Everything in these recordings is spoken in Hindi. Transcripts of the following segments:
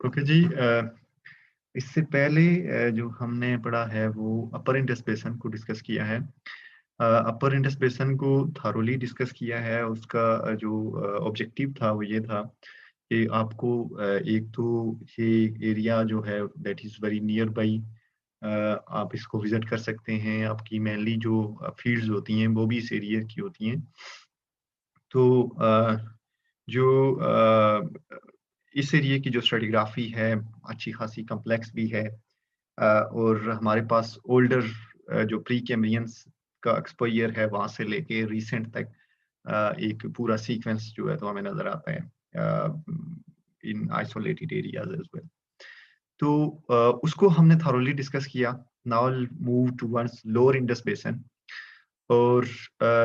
ओके जी। इससे पहले जो हमने पढ़ा है वो अपर इंडस बेसिन को डिस्कस किया है। अपर इंडस बेसिन को थॉरोली डिस्कस किया है। उसका जो ऑब्जेक्टिव था वो ये था कि आपको एक तो ये एरिया जो है that is very near by, आप इसको विज़िट कर सकते हैं। आपकी मेनली जो फील्ड्स होती हैं वो भी इस एरिया की होती हैं। तो जो इस एरिया की जो स्ट्रेटिग्राफी है अच्छी खासी कॉम्प्लेक्स भी है। और हमारे पास ओल्डर जो प्री कैम्ब्रियंस का एक्सपोज़र है वहाँ से लेके रिसेंट तक एक पूरा सीक्वेंस जो है तो हमें नज़र आता है in isolated areas as well. तो उसको हमने थॉरोली डिस्कस किया। Now will move towards lower Indus basin. और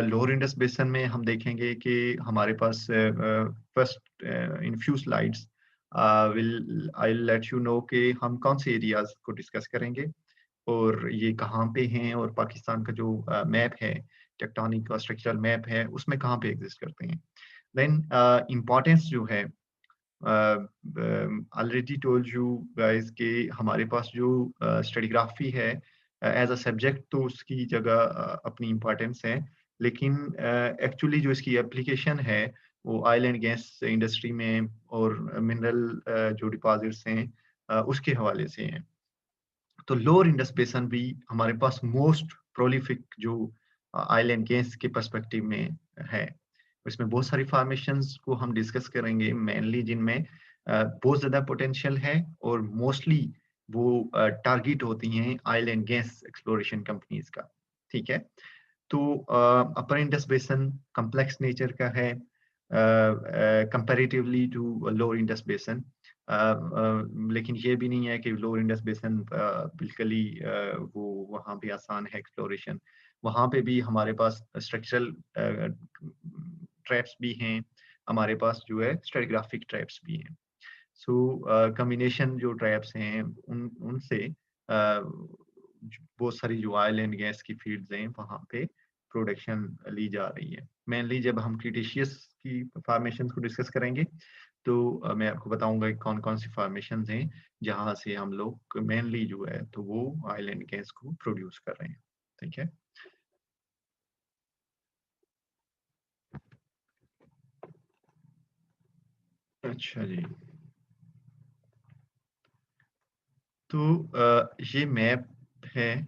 लोअर इंडस बेसिन में हम देखेंगे कि हमारे पास first in few slides will I will let you know कि हम कौन से एरियाज़ को डिस्कस करेंगे और ये कहाँ पे हैं और पाकिस्तान का जो मैप है, टेक्टोनिक और स्ट्रक्चरल मैप है, उसमें कहाँ पे एग्ज़िस्ट करते हैं। देन इम्पोर्टेंस जो है, ऑलरेडी टोल्ड यू गाइस कि हमारे पास जो स्ट्रेटिग्राफी है एज अ सब्जेक्ट तो उसकी जगह अपनी इम्पोर्टेंस है। लेकिन एक्चुअली जो इसकी एप्लीकेशन है वो ऑयल एंड गैस इंडस्ट्री में और मिनरल जो डिपॉजिट्स हैं उसके हवाले से हैं। तो लोअर इंडस बेसिन भी हमारे पास मोस्ट प्रोलिफिक जो ऑयल एंड गैस के पर्सपेक्टिव में है। इसमें बहुत सारी फॉर्मेशंस को हम डिस्कस करेंगे मेनली जिनमें बहुत ज़्यादा पोटेंशियल है और मोस्टली वो टारगेट होती हैं oil and gas exploration companies का। ठीक है। तो upper Indus basin complex nature का है comparatively to lower Indus basin. लेकिन ये भी नहीं है कि लोअर इंडस बेसिन बिल्कुल ही वो वहाँ पे आसान है एक्सप्लोरेशन। वहाँ पे भी हमारे पास स्ट्रक्चरल ट्रैप्स भी हैं, हमारे पास जो है स्ट्रेटिग्राफिक ट्रैप्स भी हैं। सो कॉम्बिनेशन जो ट्रैप्स हैं उन उनसे बहुत सारी जो ऑयल एंड गैस की फील्ड्स हैं वहाँ पे प्रोडक्शन ली जा रही है। मेनली जब हम क्रिटेशियस की फॉर्मेशंस को डिस्कस करेंगे तो मैं आपको बताऊंगा कि कौन-कौन सी फॉर्मेशंस हैं जहाँ से हम लोग मेनली जो है तो वो ऑयल एंड गैस को प्रोड्यूस कर रहे हैं। ठीक है। अच्छा जी। तो ये मैप है,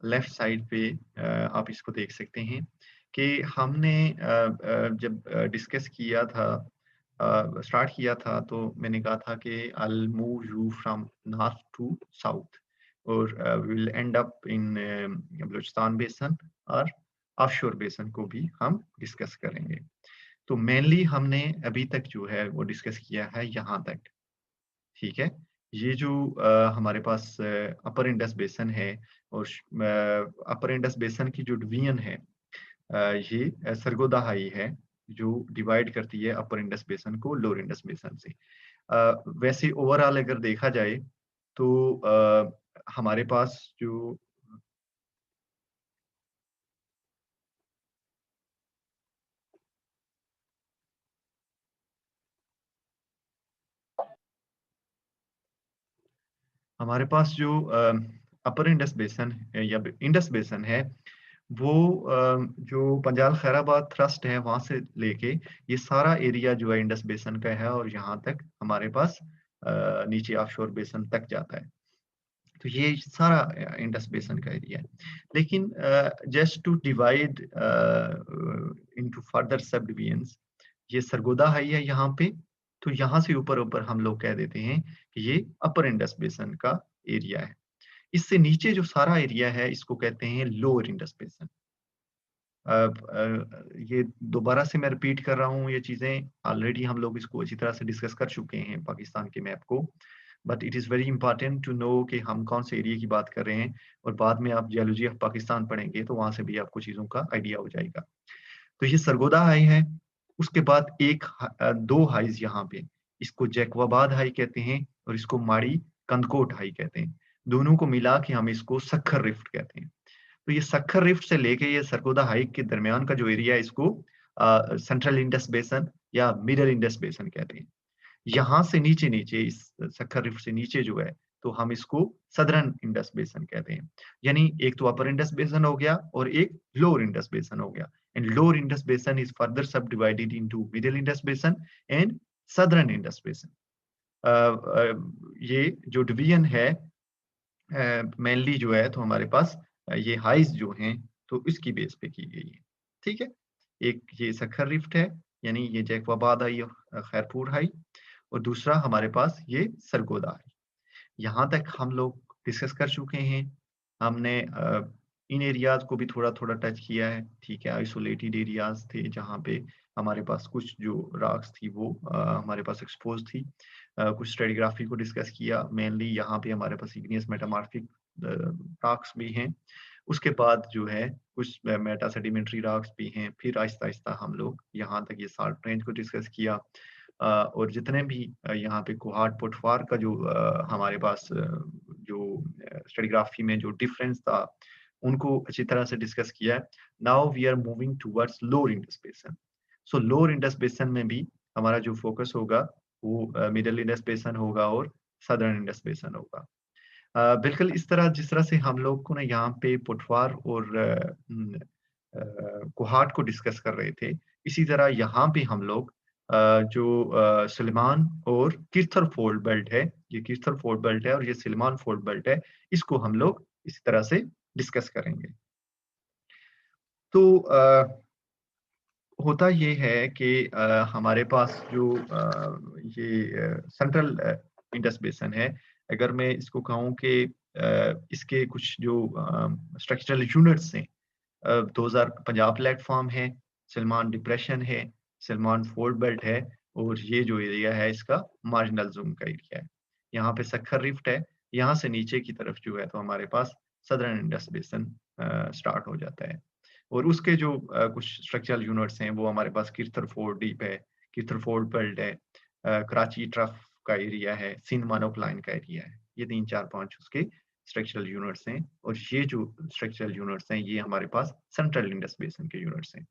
लेफ्ट साइड पे आप इसको देख सकते हैं कि हमने जब डिस्कस किया था, स्टार्ट किया था तो मैंने कहा था कि I will move you from north to south और we will end up in Balochistan basin और ऑफशोर बेसन को भी हम डिस्कस करेंगे। तो मेनली हमने अभी तक जो है वो डिस्कस किया है यहाँ तक। ठीक है। ये जो हमारे पास अपर इंडस बेसिन है और अपर इंडस बेसिन की जो डिवीजन है ये सरगोदा हाई है जो डिवाइड करती है अपर इंडस बेसिन को लोअर इंडस बेसिन से। वैसे ओवरऑल अगर देखा जाए तो हमारे पास जो हमारे पास जो अपर इंडस बेसिन या इंडस बेसिन है वो जो पंजाल खैराबाद थ्रस्ट है वहां से लेके ये सारा एरिया जो है इंडस बेसिन का है और यहाँ तक हमारे पास नीचे ऑफशोर बेसिन तक जाता है। तो ये सारा इंडस बेसिन का एरिया है। लेकिन just to divide into further sub divisions, ये सरगोदा हाई है यहाँ पे, तो यहाँ से ऊपर ऊपर हम लोग कह देते हैं कि ये अपर इंडस बेसिन का एरिया है। इससे नीचे जो सारा एरिया है इसको कहते हैं लोअर इंडस बेसिन। ये दोबारा से मैं रिपीट कर रहा हूँ, ये चीज़ें ऑलरेडी हम लोग इसको अच्छी तरह से डिस्कस कर चुके हैं पाकिस्तान के मैप को। But it is very important to know कि हम कौन से एरिया की बात कर रहे हैं और बाद में आप जियोलॉजी ऑफ पाकिस्तान पढ़ेंगे तो वहाँ से भी आपको चीज़ों का आइडिया हो जाएगा। तो ये सरगोदा हाई है, उसके बाद दो हाईज़ यहाँ पे, इसको जैकवाबाद हाई कहते हैं और इसको माड़ी कंदकोट हाई कहते हैं। दोनों को मिला के हम इसको सक्खर रिफ्ट कहते हैं। तो ये सक्खर रिफ्ट से लेके ये सरगोदा हाइक के दरमियान का जो एरिया है इसको सेंट्रल इंडस बेसन या मिडल इंडस बेसन कहते हैं। यहाँ से नीचे नीचे इस सक्खर रिफ्ट से नीचे जो है, तो हम इसको सदर्न इंडस बेसन कहते हैं। यानी एक तो अपर इंडस बेसन हो गया और एक लोअर इंडस बेसन हो गया। एंड लोअर इंडस बेसन इज फर्दर सब डिवाइडेड इनटू मिडिल इंडस बेसन एंड सदर्न इंडस बेसन। ये जो डिवीजन है मेनली जो है तो हमारे पास ये हाइज जो हैं तो इसकी बेस पे की गई है। ठीक है, एक ये सक्खर रिफ्ट है, यानी ये जैकवाबाद हाई और खैरपुर हाई, और दूसरा हमारे पास ये सरगोदा हाई। यहाँ तक हम लोग डिस्कस कर चुके हैं। हमने इन एरियाज को भी थोड़ा-थोड़ा टच किया है, ठीक है। आइसोलेटेड एरियाज थे जहाँ पे हमारे पास कुछ जो रॉक्स थी वो हमारे पास एक्सपोज़ थी। कुछ स्ट्रेटिग्राफी को डिस्कस किया, मेनली यहाँ पे हमारे पास इग्नियस मेटामॉर्फिक रॉक्स भी हैं। उसके बाद जो है कुछ मेटा सेडिमेंट्री रॉक्स भी हैं। फिर आहिस्ता-आहिस्ता हम लोग यहाँ तक ये साल्ट रेंज को डिस्कस किया। और जितने भी यहाँ पे कोहाट पोटवार का जो हमारे पास जो स्ट्रेटिग्राफी में जो डिफरेंस था, उनको अच्छी तरह से डिस्कस किया है। Now we are moving towards lower Indus basin. So lower Indus basin में भी हमारा जो फोकस होगा वो मिडल इंडस बेसिन होगा और सदर्न इंडस बेसिन होगा। बिल्कुल इस तरह जिस तरह से हम लोग को ना यहाँ पे पोटवार और कोहाट को डिस्कस कर रहे थे, इसी तरह यहाँ पे हम लोग जो सुलेमान और किर्थर फोल्ड बेल्ट है, ये किर्थर फोल्ड बेल्ट है और ये सुलेमान फोल्ड बेल्ट है, इसको हम लोग इसी तरह से डिस्कस करेंगे। तो होता ये है कि हमारे पास जो ये सेंट्रल इंडस बेसिन है, अगर मैं इसको कहूँ कि इसके कुछ जो स्ट्रक्चरल यूनिट्स हैं, 2000 पंजाब प्लेटफॉर्म है, सलमान डिप्रेशन है, सलमान फोल्ड बेल्ट है और ये जो एरिया है इसका मार्जिनल ज़ोन का एरिया है। यहाँ पे सक्खर रिफ्ट है, यहाँ से नीचे की तरफ जो है तो हमारे पास सदर्न इंडस बेसिन स्टार्ट हो जाता है। और उसके जो कुछ स्ट्रक्चरल यूनिट्स हैं वो हमारे पास किर्थरफोर्ड डीप है, किर्थरफोर्ड बेल्ट है, कराची ट्रफ का एरिया है, सिंध मोनोक्लाइन का एरिया है। ये 3, 4, 5 उसके स्ट्रक्चरल यूनिट्स हैं और ये जो स्ट्रक्चरल यूनिट्स हैं ये हमारे पास सेंट्रल इंडस बेसिन के यूनिट्स हैं।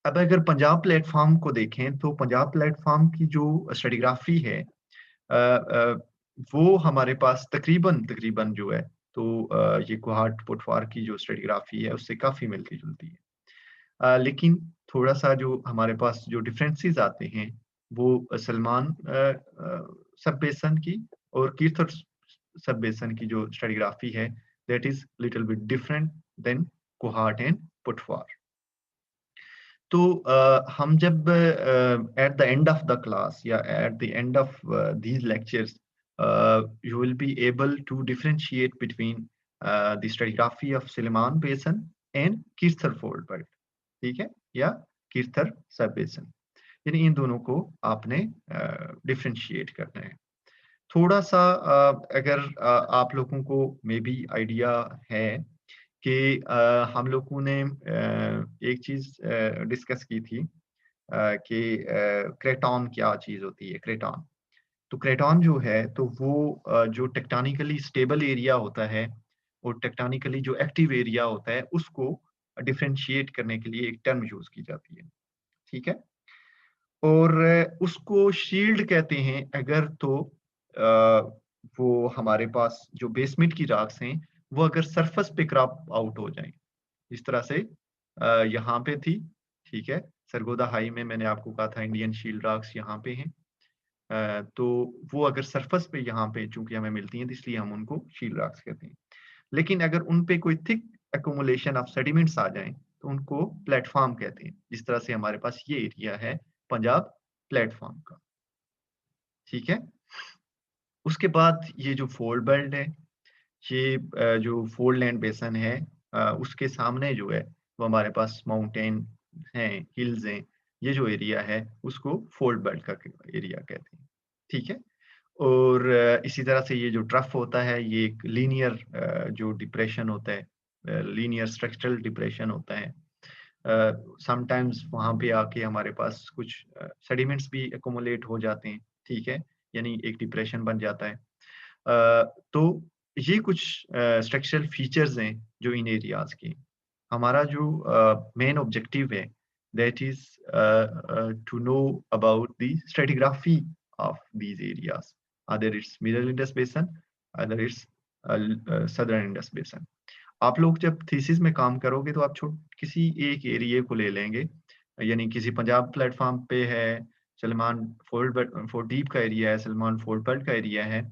अब अगर पंजाब प्लेटफॉर्म को देखें तो पंजाब प्लेटफॉर्म की जो स्ट्रेटिग्राफी है वो हमारे पास तकरीबन तकरीबन जो है तो ये कोहाट पोटवार की जो स्ट्रेटिग्राफी है उससे काफ़ी मिलती-जुलती है। लेकिन थोड़ा-सा जो हमारे पास जो डिफरेंसेस आते हैं वो सलमान सब बेसिन की और कीर्थर सब बेसिन की जो स्ट्रेटिग्राफी है that is little bit different than Kohat and Potwar. तो हम जब at the end of the class या at the end of these lectures you will be able to differentiate between the stratigraphy of Silliman Basin and Kirthar Fault Belt, ठीक है, या किर्थर सब बेसिन, यानी इन दोनों को आपने डिफरेंशिएट करना है। थोड़ा सा अगर आप लोगों को मे बी आइडिया है कि हम लोगों ने एक चीज डिस्कस की थी कि क्रेटॉन क्या चीज होती है, क्रेटॉन। तो क्रेटॉन जो है तो वो जो टेक्टोनिकली स्टेबल एरिया होता है और टेक्टोनिकली जो एक्टिव एरिया होता है उसको डिफरेंशिएट करने के लिए एक टर्म यूज की जाती है, ठीक है। और उसको शील्ड कहते हैं अगर तो वो हमारे पास जो बेसमेंट की रॉक्स हैं वो अगर सरफेस पे क्रॉप आउट हो जाएं, इस तरह से यहाँ पे थी, ठीक है। सरगोदा हाई में मैंने आपको कहा था इंडियन शील्ड रॉक्स यहाँ पे हैं। तो वो अगर सरफेस पे यहाँ पे चूंकि हमें मिलती हैं तो इसलिए हम उनको शील्ड रॉक्स कहते हैं। लेकिन अगर उन पे कोई थिक एक्यूमुलेशन ऑफ सेडिमेंट्स आ जाएं तो उनको प्लेटफॉर्म कहते हैं, जिस तरह से हमारे पास ये एरिया है पंजाब प्लेटफॉर्म का, ठीक है। उसके बाद ये जो फोल्ड बेल्ट है, ये जो फोल्ड लैंड बेसन है उसके सामने जो है वो हमारे पास माउंटेन हैं, हिल्स हैं। ये जो एरिया है उसको फोल्ड बेल्ट का एरिया कहते हैं, ठीक है। और इसी तरह से ये जो ट्रफ होता है ये एक लीनियर जो डिप्रेशन होता है, लीनियर स्ट्रक्चरल डिप्रेशन होता है। समटाइम्स वहाँ पे आके हमारे पास कुछ सेडिमेंट्स भी एक्युमुलेट हो जाते हैं, ठीक है, यानी एक डिप्रेशन बन जाता है। तो ये कुछ स्ट्रक्चरल फीचर्स हैं जो इन एरियाज के। हमारा जो मेन ऑब्जेक्टिव है that is to know about the stratigraphy of these areas. Either it's Middle Indus Basin, either it's Southern Indus Basin. आप लोग जब थीसिस में काम करोगे तो आप किसी एक एरिया को ले लेंगे, यानी किसी पंजाब प्लेटफॉर्म पे है, सलमान फोर्ट डीप का एरिया है, सलमान फोर्ट बेल्ट का एरिया है,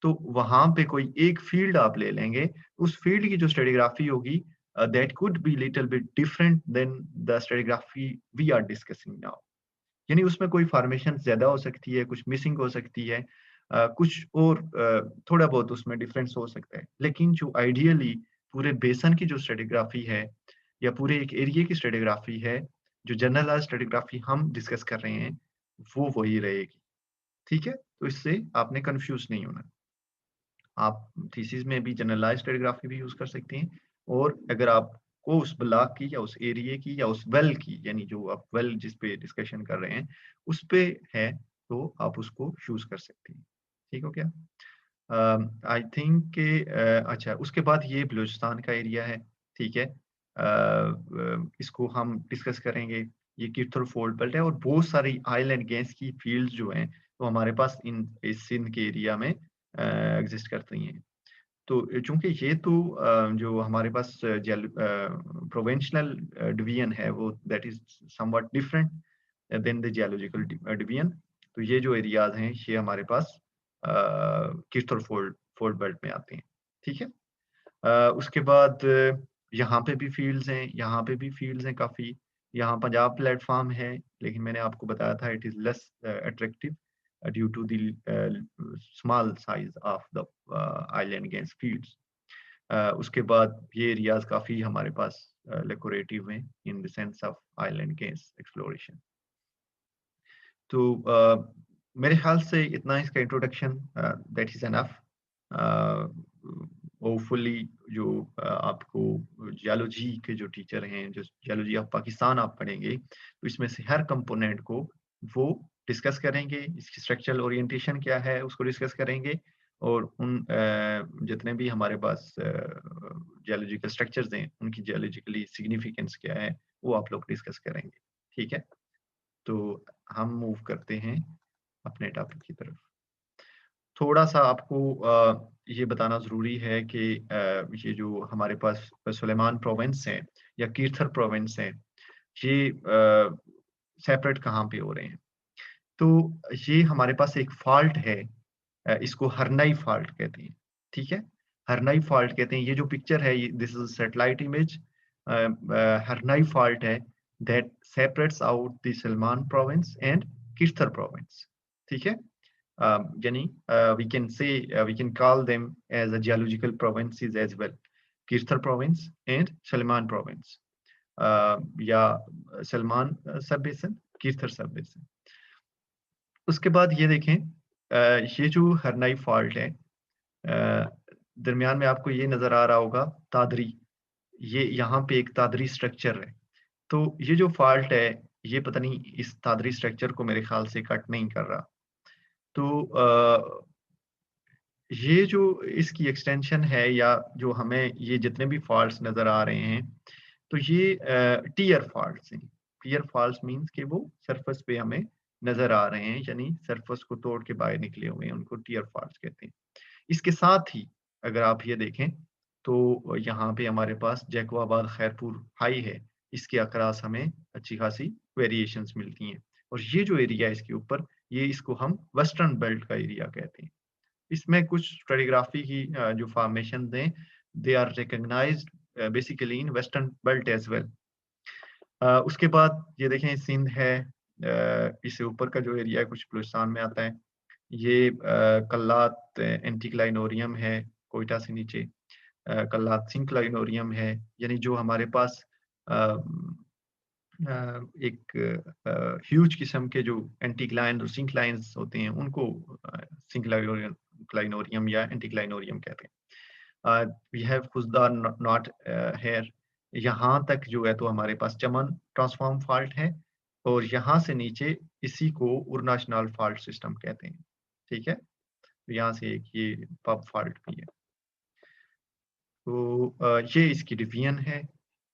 तो वहां पे कोई एक फील्ड आप ले लेंगे, उस फील्ड की जो स्ट्रेटिग्राफी होगी that could be little bit different than the stratigraphy we are discussing now. यानी उसमें कोई फॉर्मेशन ज्यादा हो सकती है, कुछ मिसिंग हो सकती है, कुछ और थोड़ा बहुत उसमें डिफरेंस हो सकता है, लेकिन जो आइडियली पूरे बेसन की जो स्ट्रेटिग्राफी है या पूरे एक एरिया की स्ट्रेटिग्राफी है, जो जनरलाइज्ड स्ट्रेटिग्राफी हम डिस्कस कर रहे हैं, वो वही रहेगी। ठीक है, तो इससे आपने कंफ्यूज नहीं होना। आप थीसिस में भी जनरलाइज्ड स्ट्रेटिग्राफी भी यूज कर सकते हैं, और अगर आपको उस ब्लॉक की या उस एरिया की या उस वेल की, यानी जो आप वेल जिस पे डिस्कशन कर रहे हैं उस पे है, तो आप उसको चूज कर सकते हैं। ठीक हो क्या? आई थिंक अच्छा, उसके बाद ये बलूचिस्तान का एरिया है। ठीक है, इसको हम डिस्कस करेंगे। ये किरथुर फोल्ड बेल्ट है और बहुत सारी ऑयल एंड गैस की फील्ड्स जो हैं वो हमारे पास इस सिंध के एरिया में एग्जिस्ट करती हैं। तो चूंकि ये तो जो हमारे पास प्रोविंशियल डिवीजन है वो that is something different than the geological division. तो ये जो एरियाज हैं ये हमारे पास किरथुर फोल्ड फोल्ड बेल्ट में आते हैं। ठीक है, उसके बाद यहाँ पे भी फील्ड्स हैं, यहाँ पे भी फील्ड्स हैं काफ़ी। यहाँ पंजाब प्लेटफॉर्म है, लेकिन मैंने आपको बताया था it is less attractive due to the small size of the island gas fields. उसके बाद ये एरियाज काफ़ी हमारे पास डेकोरेटिव हैं in the sense of island gas exploration. तो मेरे ख्याल से इतना इसका introduction that is enough. Hopefully जो आपको जियोलॉजी के जो टीचर हैं, जो जियोलॉजी ऑफ पाकिस्तान आप पढ़ेंगे, तो इसमें से हर कंपोनेंट को वो डिस्कस करेंगे, इसकी स्ट्रक्चरल ओरिएंटेशन क्या है उसको डिस्कस करेंगे, और उन जितने भी हमारे पास जियोलॉजिकल स्ट्रक्चर्स हैं उनकी जियोलॉजिकली सिग्निफिकेंस क्या है वो आप लोग डिस्कस करेंगे। ठीक है, तो हम मूव करते हैं अपने टॉपिक की तरफ। थोड़ा सा आपको ये बताना ज़रूरी है कि ये जो हमारे पास सुलेमान प्रोविंस है या किरथर प्रोविंस है, ये सेपरेट कहाँ पे हो रहे हैं? तो ये हमारे पास एक फॉल्ट है, इसको हरनाई फॉल्ट कहते हैं। ठीक है, हरनाई फॉल्ट कहते हैं। ये जो पिक्चर है, this is satellite image. Harnai fault है that separates out the Sulaiman province and Kirthar province. ठीक है, यानी we can call them as a geological provinces as well, Kirthar province and Salman province, या सलमान सब बेसन, किरथर सब बेसन। उसके बाद ये देखें, ये जो हरनाई फॉल्ट है, दरमियान में आपको ये नजर आ रहा होगा तादरी, ये यहाँ पे एक तादरी स्ट्रक्चर है। तो ये जो फॉल्ट है, ये पता नहीं इस तादरी स्ट्रक्चर को मेरे ख्याल से कट नहीं कर रहा। तो ये जो इसकी एक्सटेंशन है, या जो हमें ये जितने भी फॉल्ट्स नजर आ रहे हैं, तो ये टीयर फॉल्ट्स हैं। टीयर फॉल्ट्स मींस कि वो सरफेस पे हमें नजर आ रहे हैं, यानी सरफेस को तोड़ के बाहर निकले हुए हैं, उनको टीयर फॉल्ट्स कहते हैं। इसके साथ ही अगर आप ये देखें तो यहाँ पे हमारे पास जैकोबाबाद खैरपुर हाई है, इसके अक्रॉस हमें अच्छी खासी वेरिएशंस मिलती हैं। और ये जो एरिया है इसके ऊपर, ये इसको हम वेस्टर्न बेल्ट का एरिया कहते हैं। इसमें कुछ स्ट्रेटिग्राफी की जो फॉर्मेशन हैं, they are recognised basically in western belt as well. उसके बाद ये देखें सिंध है, इससे ऊपर का जो एरिया है कुछ बलूचिस्तान में आता है। ये कल्लात एंटीक्लाइनोरियम है, कोयटा से नीचे कल्लात सिंक्लाइनोरियम है, यानी जो हमारे पास एक ह्यूज किस्म के जो एंटीक्लाइन और सिंक्लाइंस होते हैं उनको सिंक्लाइनोरियम या एंटीक्लाइनोरियम कहते हैं। We have Khuzdar knot here, यहाँ तक जो है तो हमारे पास चमन ट्रांसफॉर्म फॉल्ट है, और यहाँ से नीचे इसी को उर्नाशनाल फॉल्ट सिस्टम कहते हैं। ठीक है, तो यहाँ से एक ये पब फॉल्ट भी है। तो ये इसकी डिवीजन है,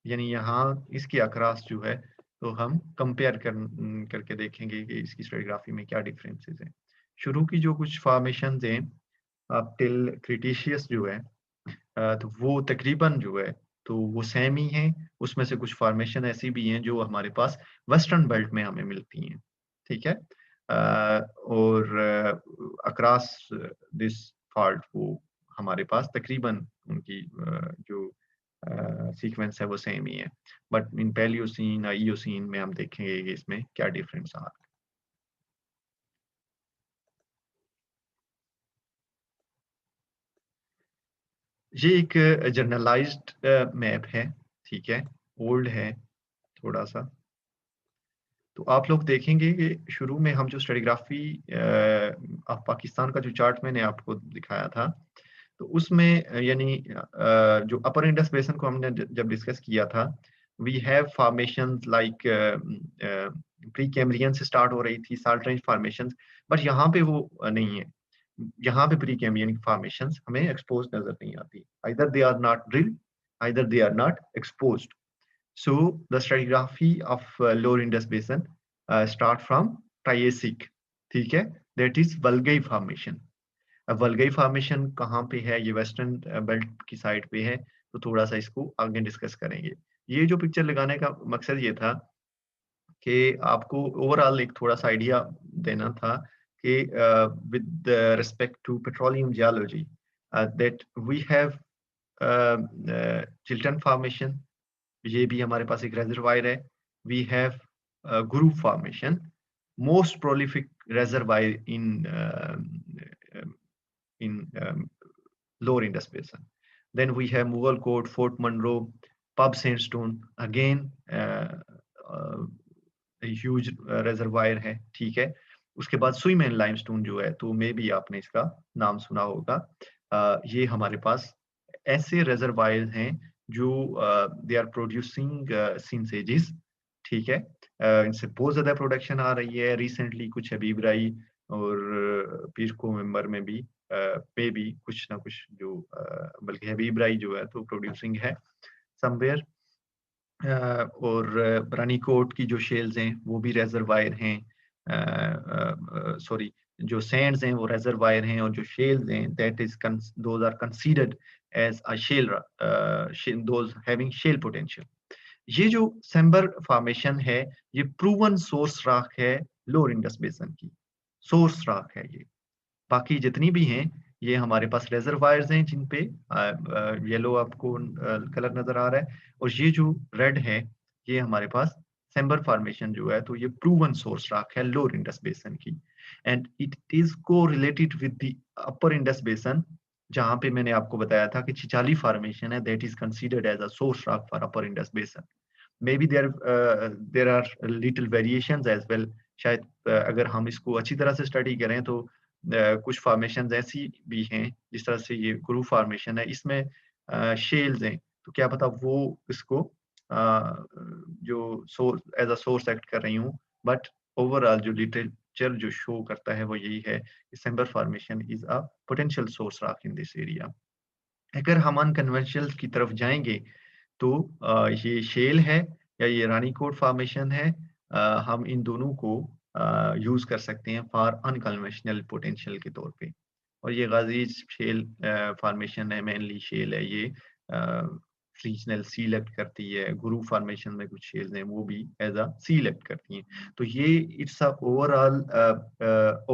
यानी यहाँ इसके अक्रॉस जो है तो हम कंपेयर करके देखेंगे कि इसकी स्ट्रेटिग्राफी में क्या डिफरेंसेस हैं। शुरू की जो कुछ फॉर्मेशन हैं टिल क्रिटेशियस जो है, तो वो तकरीबन जो है तो वो सेम ही है। उसमें से कुछ फॉर्मेशन ऐसी भी हैं जो हमारे पास वेस्टर्न बेल्ट में हमें मिलती हैं, ठीक है। और अक्रॉस दिस फॉल्ट वो हमारे पास तकरीबन उनकी जो सीक्वेंस है वो सेम ही है। बट इन पैलियोसीन ईओसीन में हम देखेंगे कि इसमें क्या डिफरेंस आ रहा है। ये एक जनरलाइज्ड मैप है, ठीक है, ओल्ड है थोड़ा सा। तो आप लोग देखेंगे कि शुरू में हम जो स्ट्रेटिग्राफी ऑफ पाकिस्तान का जो चार्ट मैंने आपको दिखाया था, तो उसमें यानी जो अपर इंडस बेसिन को हमने जब डिस्कस किया था, we have formations like Precambrian से स्टार्ट हो रही थी साल्ट रेंज फॉर्मेशंस, बट यहाँ पे वो नहीं है। यहाँ पे प्री कैम्ब्रियन फॉर्मेशंस हमें एक्सपोज नजर नहीं आती, either they are not drilled, either they are not exposed. So the stratigraphy of lower Indus Basin start from Triassic, ठीक है, that is Walgai formation। अब वल्गई फॉर्मेशन कहाँ पे है, ये वेस्टर्न बेल्ट की साइड पे है, तो थोड़ा सा इसको आगे डिस्कस करेंगे। ये जो पिक्चर लगाने का मकसद ये था कि आपको ओवरऑल एक थोड़ा सा आइडिया देना था कि with respect to petroleum geology that we have Chiltan formation, ये भी हमारे पास एक रेजरवायर है। We have Goru formation, most prolific reservoir in lower Indus Basin. Then we have Mughal Court, Fort Monroe, Pub Sandstone, again huge reservoir है, ठीक है। उसके बाद सुईमैन लाइमस्टोन जो है, तो मे भी आपने इसका नाम सुना होगा। ये हमारे पास ऐसे रेजरवायर हैं जो they are producing since ages, ठीक है। इनसे बहुत ज्यादा प्रोडक्शन आ रही है रिसेंटली, कुछ हबीब राई और पीर को मेंबर में भी पे भी कुछ ना कुछ जो बल्कि हबीब राई जो है तो प्रोड्यूसिंग है समवेयर। और रानीकोट की जो शेल्स हैं वो भी रेजरवायर हैं, सॉरी, जो सैंड्स हैं वो रेजरवायर हैं, और जो शेल्स हैं that is those are considered as a shale, those having shale potential. ये जो सैम्बर फॉर्मेशन है, ये प्रूवन सोर्स रॉक है लोअर इंडस बेसिन की, सोर्स रॉक है ये। बाकी जितनी भी हैं ये हमारे पास रेजरवायर्स हैं जिन पे येलो आपको कलर नजर आ रहा है, और ये जो रेड है ये हमारे पास सैम्बर फॉर्मेशन जो है, तो ये प्रूवन सोर्स रॉक है लोअर इंडस बेसिन की, and it is correlated with the upper Indus basin, जहां पे मैंने आपको बताया था कि छिछाली फॉर्मेशन है that is considered as a source rock for upper Indus basin. Maybe there are little variations as well. शायद अगर हम इसको अच्छी तरह से स्टडी करें तो कुछ फॉर्मेशन ऐसी भी हैं, जिस तरह से ये गुरु फॉर्मेशन है, इसमें शेल्स हैं, तो क्या पता वो इसको जो source as a source act कर रही हूँ। बट ओवरऑल जो लिटरेचर जो शो करता है वो यही है कि Sembar formation is a potential source rock in this area. अगर हम अनकन्वेंशनल की तरफ जाएंगे तो ये शेल है या ये रानीकोट फॉर्मेशन है, हम इन दोनों को यूज कर सकते हैं फॉर अनकन्वेंशनल पोटेंशियल के तौर पे। और ये गाजी शेल फॉर्मेशन है, मेनली शेल है ये, रीजनल सी लेफ्ट करती है, गुरु फॉर्मेशन में कुछ शेल्स हैं वो भी एज अ सी लेफ्ट करती हैं। तो ये it's a overall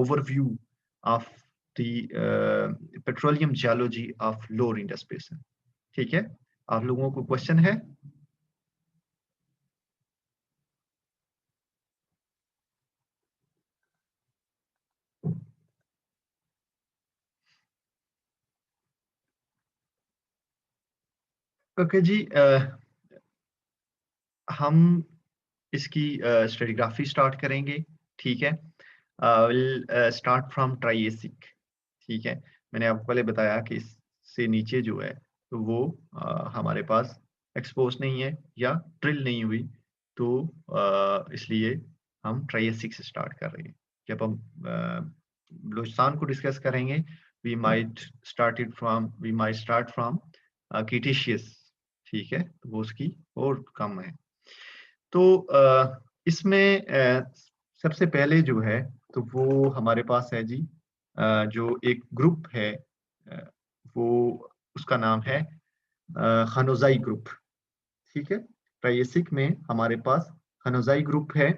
overview of the petroleum geology of lower Indus basin, ठीक है। आप लोगों को क्वेश्चन है? ओके जी, हम इसकी स्ट्रेटिग्राफी स्टार्ट करेंगे, ठीक है। विल स्टार्ट फ्रॉम ट्राइएसिक, ठीक है। मैंने आपको पहले बताया कि इससे नीचे जो है तो वो हमारे पास एक्सपोज नहीं है या ड्रिल नहीं हुई, तो इसलिए हम ट्राइएसिक से स्टार्ट कर रहे हैं। जब हम बलूचिस्तान को डिस्कस करेंगे, we might start from Cretaceous, ठीक है, तो वो उसकी और कम है। तो इसमें सबसे पहले जो है तो वो हमारे पास है जी जो एक ग्रुप है अ, वो उसका नाम है खानोजाई ग्रुप। ठीक है, ट्राइएसिक में हमारे पास खानोजाई ग्रुप है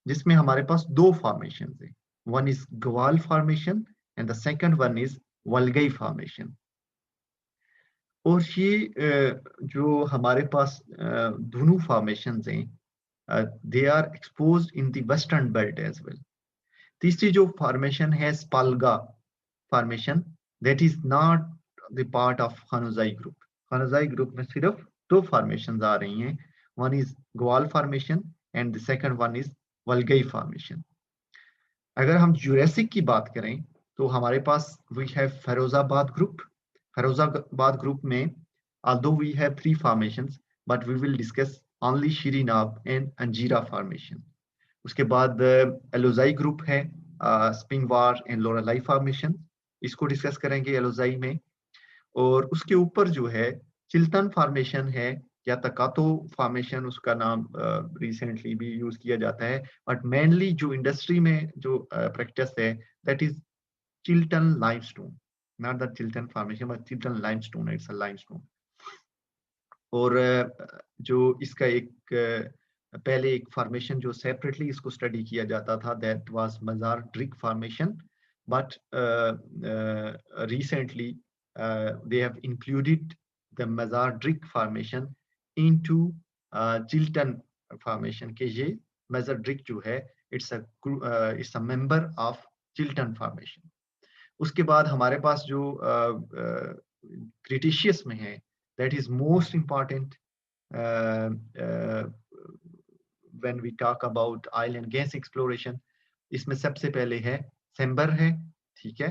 जिसमें हमारे पास दो फॉर्मेशन है। One is Gawal formation and the second one is Wulgai formation. और ये जो हमारे पास दोनों फॉर्मेशन हैं they are expose in the western belt as well. तीसरी जो फॉर्मेशन है Spalga formation, that is not the part of Khanozai group. Khanozai group में सिर्फ दो फॉर्मेशन आ रही हैं, one is Gwal formation and the second one is Wulgai formation. अगर हम जुरासिक की बात करें तो हमारे पास वी हैव फैरोजाबाद ग्रुप। फैरोजाबाद ग्रुप में although we have three formations but we will discuss only Shirinab and Anjira formation। उसके बाद एलोजाई ग्रुप है, स्पिंगवार एंड लोरालाई फॉर्मेशन, इसको डिस्कस करेंगे एलोजाई में। और उसके ऊपर जो है चिल्टन फॉर्मेशन है या तकातो फॉर्मेशन, उसका नाम रिसेंटली भी यूज किया जाता है, बट मेनली जो इंडस्ट्री में जो प्रैक्टिस है that is Chilton limestone, not the Chilton formation but Chilton limestone, it's a limestone. और जो इसका एक पहले एक फॉर्मेशन जो सेपरेटली इसको स्टडी किया जाता था that was Mazar Drik formation, but recently they have included the Mazar Drik formation into Chiltan formation के ये मजार ड्रिक जो है it's a member of Chiltan formation. उसके बाद हमारे पास जो क्रिटिशियस में है that is most important when we talk about oil and gas exploration. इसमें सबसे पहले है सेम्बर है, ठीक है।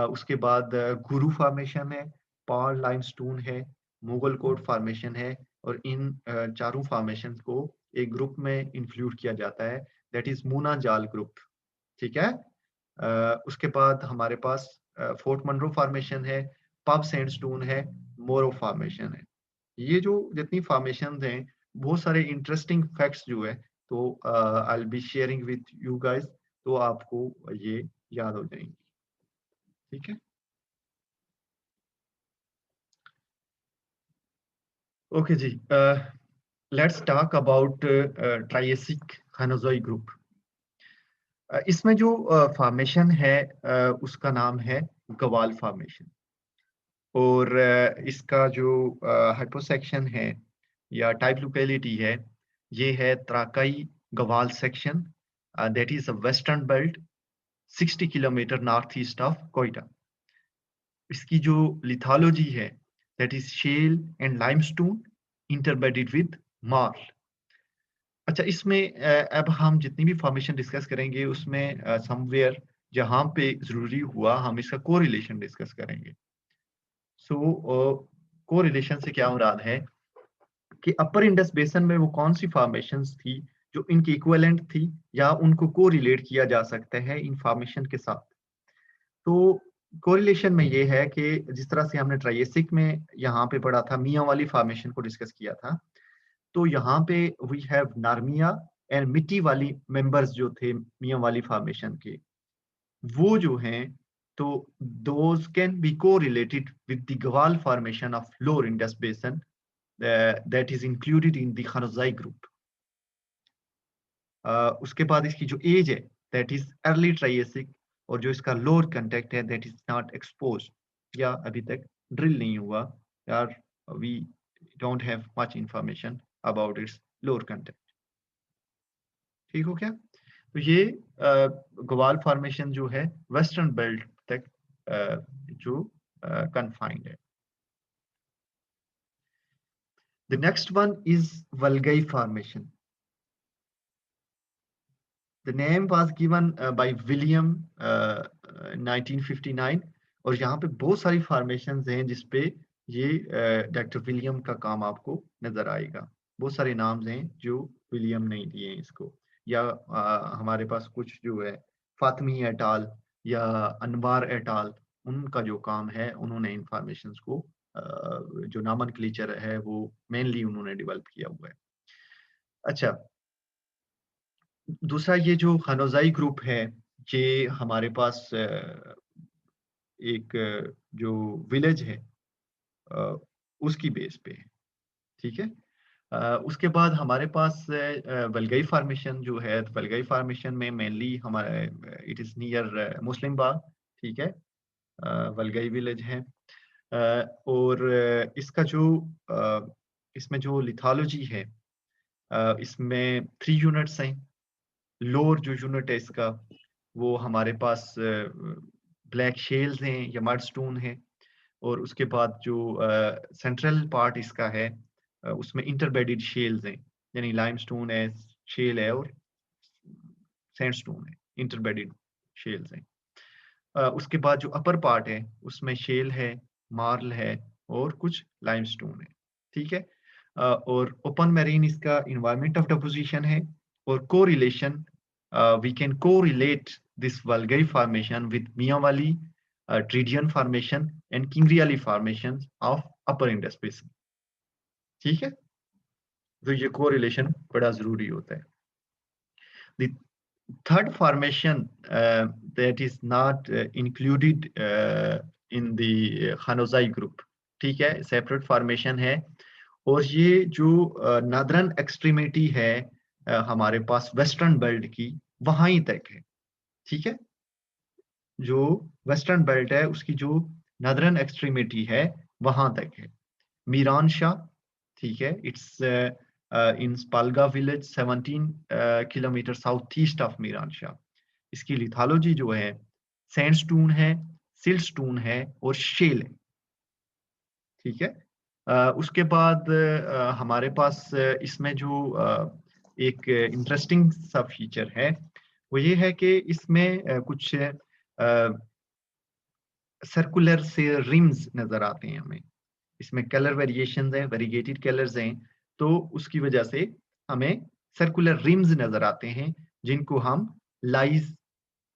उसके बाद गुरु फॉर्मेशन है, पॉल लाइमस्टोन है, मुगल कोट फॉर्मेशन है, और इन चारों फॉर्मेशन को एक ग्रुप में इंक्लूड किया जाता है दैट इज मूना जाल ग्रुप, ठीक है। उसके बाद हमारे पास फोर्ट मनरो फॉर्मेशन है, पब सैंडस्टोन है, मोरो फॉर्मेशन है। ये जो जितनी फॉर्मेशन हैं बहुत सारे इंटरेस्टिंग फैक्ट्स जो है तो I will be sharing with you guys, तो आपको ये याद हो जाएंगी, ठीक है। ओके जी, let's talk about Triassic Khanozai group. इसमें जो फॉर्मेशन है उसका नाम है गवाल फॉर्मेशन। और इसका जो हाइपोसेक्शन है या टाइप लोकेलिटी है ये है Trakai Gawal section, that is a western belt 60 kilometre north east of Quetta. इसकी जो लिथोलॉजी है that is shale and limestone interbedded with marl. अच्छा, इसमें अब हम जितनी भी फॉर्मेशन डिस्कस करेंगे उसमें समवेयर जहां पे जरूरी हुआ हम इसका कोरिलेशन डिस्कस करेंगे। सो कोरिलेशन से क्या मुराद है कि अपर इंडस बेसन में वो कौन सी फॉर्मेशंस थी जो इनकी इक्विवेलेंट थी या उनको कोरिलेट किया जा सकता है इन फॉर्मेशन के साथ। तो कोरिलेशन में ये है कि जिस तरह से हमने ट्राइएसिक में यहाँ पे पढ़ा था मियाँ वाली फॉर्मेशन को डिस्कस किया था, तो यहाँ पे वी हैव नार्मिया एंड मिट्टी वाली मेंबर्स जो थे मियाँ वाली फॉर्मेशन के, वो जो हैं तो those can be correlated with the Gawal formation of lower Indus basin that is included in the Kharazai group। उसके बाद इसकी जो एज है दैट इज अर्ली ट्राइएसिक, और जो इसका लोअर कंटेक्ट है दैट इज नॉट एक्सपोज या अभी तक ड्रिल नहीं हुआ, यार we don't have much information about its lower contact. ठीक हो क्या? तो ये ग्वाल फॉर्मेशन जो है वेस्टर्न बेल्ट तक जो कन्फाइंड है। The next one is Valgai formation। The name was given by William 1959। और यहाँ पे बहुत सारी फॉर्मेशंस हैं जिसपे ये डॉक्टर विलियम का काम आपको नजर आएगा। बहुत सारे नाम्स हैं जो विलियम नहीं दिए हैं इसको, या हमारे पास कुछ जो है फातमी एटाल या अनवार एटाल, उनका जो काम है उन्होंने इन फॉर्मेशंस को जो नॉमेनक्लेचर है वो मेनली उन्होंने डेवलप किया हुआ है। अच्छा, दूसरा ये जो खानोजाई ग्रुप है ये हमारे पास एक जो विलेज है अ, उसकी बेस पे है, ठीक है? उसके बाद हमारे पास वल्गई फॉर्मेशन जो है, वल्गई फॉर्मेशन में मेनली हमारे इट इज़ नियर मुस्लिम बाग, ठीक है? वल्गई विलेज है। और इसका जो इसमें जो लिथोलॉजी है इसमें 3 यूनिट्स हैं। लोअर जो यूनिट है इसका, वो हमारे पास ब्लैक शेल्स हैं या मडस्टोन है। और उसके बाद जो सेंट्रल पार्ट इसका है उसमें इंटरबेडेड शेल्स हैं, यानी लाइमस्टोन है, शेल है और सैंडस्टोन है, इंटरबेडेड शेल्स हैं। उसके बाद जो अपर पार्ट है उसमें शेल है, मार्ल है और कुछ लाइमस्टोन है, ठीक है? और ओपन मैरीन इसका एनवायरनमेंट ऑफ डिपोजिशन है। और correlation, we can correlate this Wulgai formation with Mianwali Tredian formation and Kingriali formation of upper Indus basin, ठीक है? तो ये कोरिलेशन बड़ा जरूरी होता है। The third formation that is not included in the Khanozai group, ठीक है, सेपरेट फॉर्मेशन है। और ये जो नॉर्दर्न एक्सट्रीमिटी है हमारे पास वेस्टर्न बेल्ट की, वहां ही तक है, ठीक है? जो वेस्टर्न बेल्ट है उसकी जो नॉर्दर्न एक्सट्रीमिटी है वहां तक है। मीरान शाह, ठीक है, it's in Spalga village 17 kilometre south east of Miran Shah. इसकी लिथोलॉजी जो है सैंडस्टोन है, सिल्टस्टोन है और शेल है, ठीक है? उसके बाद हमारे पास इसमें जो एक इंटरेस्टिंग सा फीचर है वो ये है कि इसमें कुछ सर्कुलर से रिम्स नजर आते हैं हमें। इसमें कलर वेरिएशंस हैं, वेरिएटेड कलर्स हैं, तो उसकी वजह से हमें सर्कुलर रिम्स नजर आते हैं जिनको हम लाइज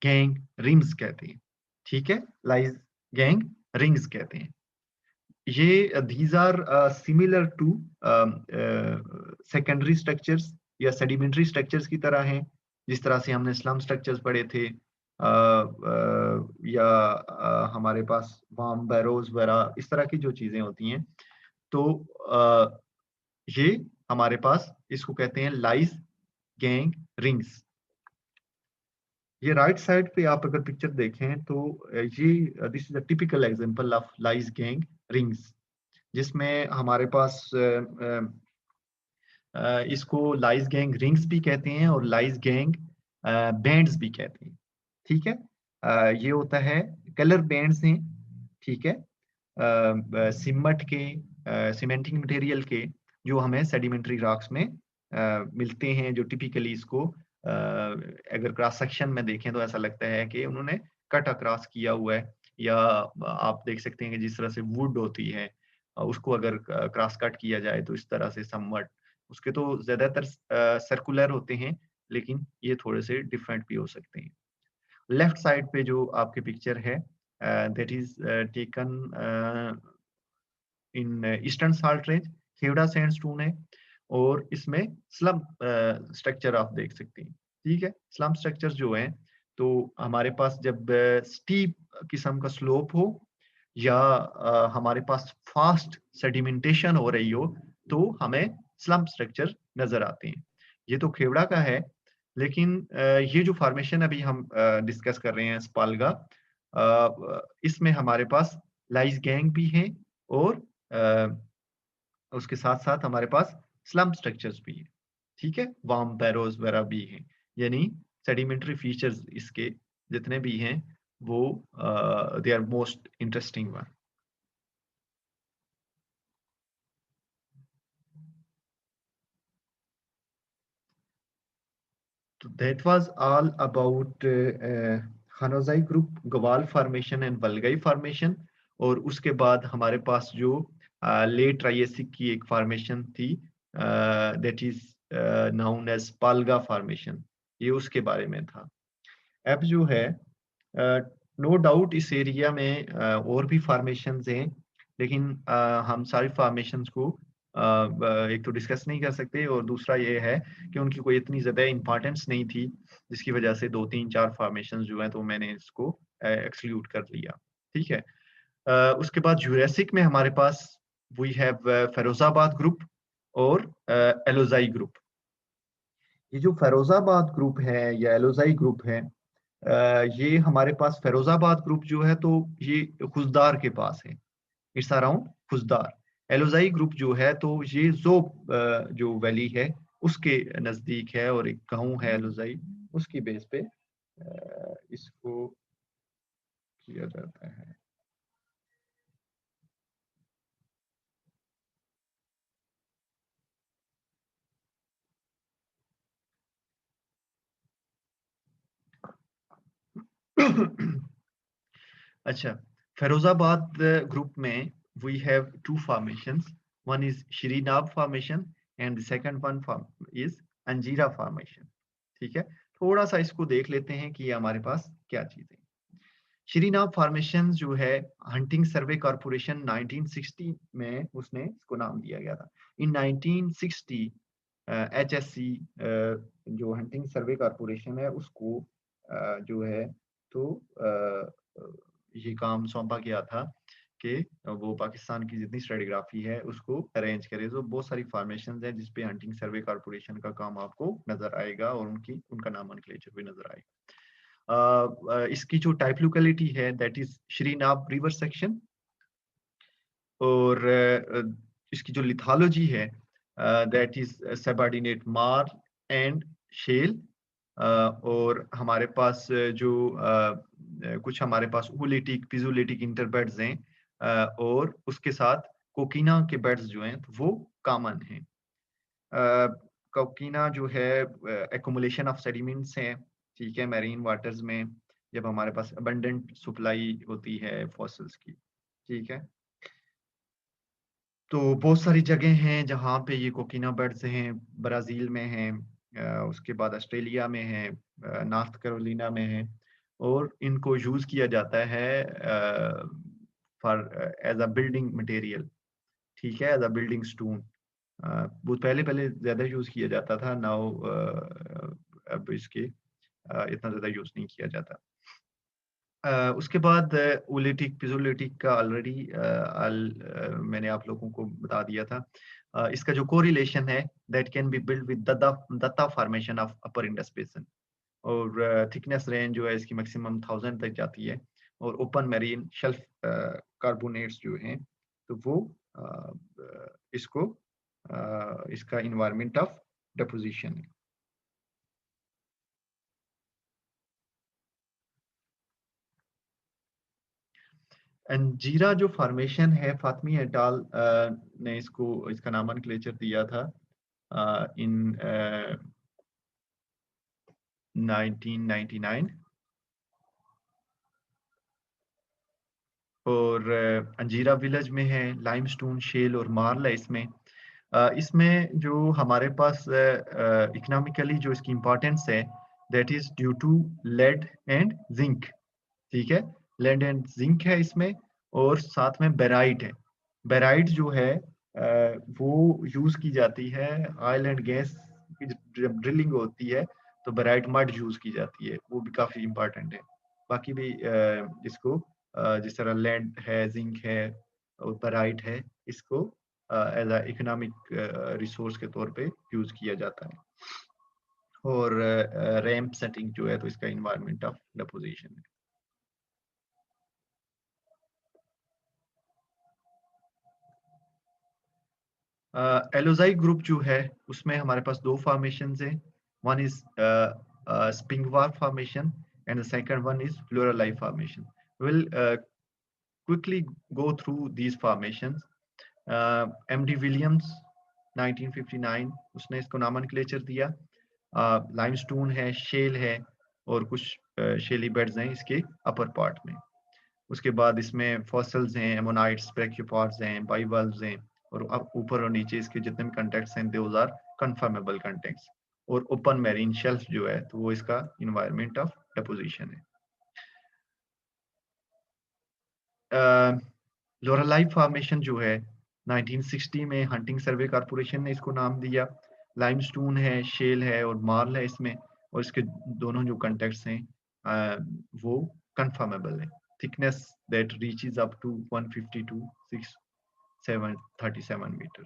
गैंग रिम्स कहते हैं, ठीक है? लाइज गैंग रिंग्स कहते हैं। ये these are similar to secondary structures या सेडिमेंट्री स्ट्रक्चर्स की तरह हैं, जिस तरह से हमने स्लम स्ट्रक्चर्स पढ़े थे या हमारे पास वार्म बैरोज वगैरह इस तरह की जो चीजें होती हैं। तो ये हमारे पास इसको कहते हैं लाइज गैंग रिंग्स। ये राइट साइड पे आप अगर पिक्चर देखें तो ये this is a typical example of lies gang rings, जिसमें हमारे पास इसको लाइज गैंग रिंग्स भी कहते हैं और लाइज गैंग बैंड्स भी कहते हैं, ठीक है? ये होता है कलर बैंड्स हैं, ठीक है? सिमट के सीमेंटिंग मटेरियल के जो हमें सेडिमेंट्री रॉक्स में मिलते हैं, जो टिपिकली इसको अगर क्रॉस सेक्शन में देखें तो ऐसा लगता है कि उन्होंने कट अक्रॉस किया हुआ है। या आप देख सकते हैं कि जिस तरह से वुड होती है उसको अगर क्रॉस कट किया जाए तो इस तरह से समवट उसके तो ज्यादातर सर्कुलर होते हैं, लेकिन ये थोड़े से डिफरेंट भी हो सकते हैं। लेफ्ट साइड पे जो आपके पिक्चर है that is taken in eastern salt range, Khewra sandstone है। और इसमें स्लम स्ट्रक्चर आप देख सकते हैं, ठीक है? स्लम स्ट्रक्चर जो है तो हमारे पास जब स्टीप किस्म का स्लोप हो या हमारे पास फास्ट सेडिमेंटेशन हो रही हो तो हमें स्लम स्ट्रक्चर नजर आते हैं। ये तो खेवड़ा का है, लेकिन ये जो फॉर्मेशन अभी हम डिस्कस कर रहे हैं स्पालगा, इसमें हमारे पास लाइज गैंग भी है और उसके साथ साथ हमारे पास स्लम स्ट्रक्चर्स भी है, ठीक है? वार्म बैरोज वगैरह भी हैं, यानी सेडिमेंट्री फीचर्स इसके जितने भी हैं वो they are most interesting one. So that was all about Khanozai group, Gawal formation and Valgai formation। और उसके बाद हमारे पास जो लेट ट्राइएसिक की एक फॉर्मेशन थी that is known as Palga formation, ये उसके बारे में था। अब जो है नो डाउट इस एरिया में और भी फॉर्मेशंस हैं, लेकिन हम सारी फॉर्मेशंस को एक तो डिस्कस नहीं कर सकते, और दूसरा ये है कि उनकी कोई इतनी ज़्यादा इम्पोर्टेंस नहीं थी, जिसकी वजह से 2, 3, 4 फॉर्मेशंस जो हैं तो मैंने इसको एक्सक्लूड कर लिया। ठीक है? उसके बाद जुरासिक में हमारे पास वी हैव फ़िरोज़ाबाद ग्रुप और एलोज़ाई ग्रुप। ये जो फ़िरोज़ाबाद ग्रुप है या एलोज़ाई ग्रुप है, ये हमारे पास फ़िरोज़ाबाद ग्रुप जो है तो ये खुजदार के पास है। It's around Khuzdar. Alozai group जो है तो ये ज़ोब जो वैली है उसके नज़दीक है, और एक गाँव है एलोज़ाई, उसकी बेस पे इसको किया जाता है। अच्छा, फ़िरोज़ाबाद ग्रुप में we have two formations. One is Shrinab formation and the second one is Anjira formation. ठीक है? थोड़ा-सा इसको देख लेते हैं कि ये हमारे पास क्या चीज़ें हैं। श्रीनाब फॉर्मेशन जो है, हंटिंग सर्वे कॉर्पोरेशन 1960 में उसने इसको नाम दिया गया था। इन 1960 एचएससी जो हंटिंग सर्वे कॉर्पोरेशन है उसको जो है तो ये काम सौंपा गया था कि वो पाकिस्तान की जितनी स्ट्रेटिग्राफी है उसको अरेंज करे। तो बहुत सारी फॉर्मेशंस हैं जिस पे हंटिंग सर्वे कॉर्पोरेशन का काम आपको नजर आएगा, और उनका नामनक्लेचर भी नजर आएगा। इसकी जो टाइप लोकेलिटी है दैट इज श्रीनाब रिवर सेक्शन, और इसकी जो लिथोलॉजी है दैट इज सबऑर्डिनेट मार एंड शेल। और हमारे पास कुछ हमारे पास ओलिटिक पिज़ोलिटिक इंटरबेड्स हैं, और उसके साथ कोकीना के बेड्स जो हैं वो कॉमन हैं। कोकीना जो है एक्युमुलेशन ऑफ सेडिमेंट्स हैं, ठीक है, मैरीन वाटर्स में जब हमारे पास अबंडेंट सप्लाई होती है फॉसिल्स की, ठीक है। तो बहुत सारी जगह हैं जहाँ पे ये कोकीना बेड्स हैं, ब्राज़ील में हैं, उसके बाद ऑस्ट्रेलिया में हैं, नॉर्थ कैरोलिना में हैं, और इनको यूज़ किया जाता है for as a building material, ठीक है, एज़ अ बिल्डिंग स्टोन। वो पहले-पहले ज़्यादा यूज़ किया जाता था, नाउ अब इसके इतना ज़्यादा यूज़ नहीं किया जाता। उसके बाद ओलिटिक, पिज़ोलिटिक का ऑलरेडी मैंने आप लोगों को बता दिया था। इसका जो कोरिलेशन है that can be build with Datta Datta formation of upper Indus basin, और थिकनेस रेंज जो है इसकी मैक्सिमम 1000 तक जाती है, और ओपन मैरीन शेल्फ कार्बोनेट्स जो हैं तो वो इसको इसका एनवायरनमेंट ऑफ डिपोजिशन है। अंजीरा जो फॉर्मेशन है फातमी एट अल ने इसका नामनक्लेचर दिया था इन 1999, और अंजीरा विलेज में है, लाइमस्टोन शेल और मार्ल है इसमें। इसमें जो हमारे पास इकोनॉमिकली जो इसकी इम्पोर्टेंस है that is due to lead and zinc, ठीक है, लेड एंड जिंक है इसमें, और साथ में बेराइट है। बेराइट जो है वो यूज की जाती है ऑयल एंड गैस की जब ड्रिलिंग होती है, तो बेराइट मड यूज की जाती है, वो भी काफी इंपॉर्टेंट है। बाकी भी इसको जिस तरह लेड है, जिंक है और बेराइट है, इसको एज अ इकोनॉमिक रिसोर्स के तौर पे यूज किया जाता है। और रैंप सेटिंग जो है तो इसका इन्वायरमेंट ऑफ डिपोजिशन है। एलोजाई ग्रुप जो है उसमें हमारे पास दो फॉर्मेशंस हैं। One is Spingwar formation and the second one is Loralai formation. Will quickly go through these formations. MD Williams 1959 उसने इसको नामनक्लेचर दिया। लाइमस्टोन है, शेल है, और कुछ शेली बेड्स हैं इसके अपर पार्ट में। उसके बाद इसमें फॉसिल्स हैं, एमोनाइट्स, ब्रैकियोपॉड्स हैं, बाइवल्व्स हैं, और अब ऊपर और नीचे इसके जितने भी कंटेक्ट्स हैं दोज आर कंफर्मेबल कंटेक्ट्स। और ओपन मैरीन शेल्फ जो है तो वो इसका इन्वायरमेंट ऑफ डिपोजिशन है। लोरेलाई फॉर्मेशन जो है 1960 में हंटिंग सर्वे कॉर्पोरेशन ने इसको नाम दिया। लाइमस्टोन है, शेल है और मार्ल है इसमें, और इसके दोनों जो कंटेक्ट्स हैं वो कन्फर्मेबल है। Thickness that reaches up to 150 to 6 7 37 metre.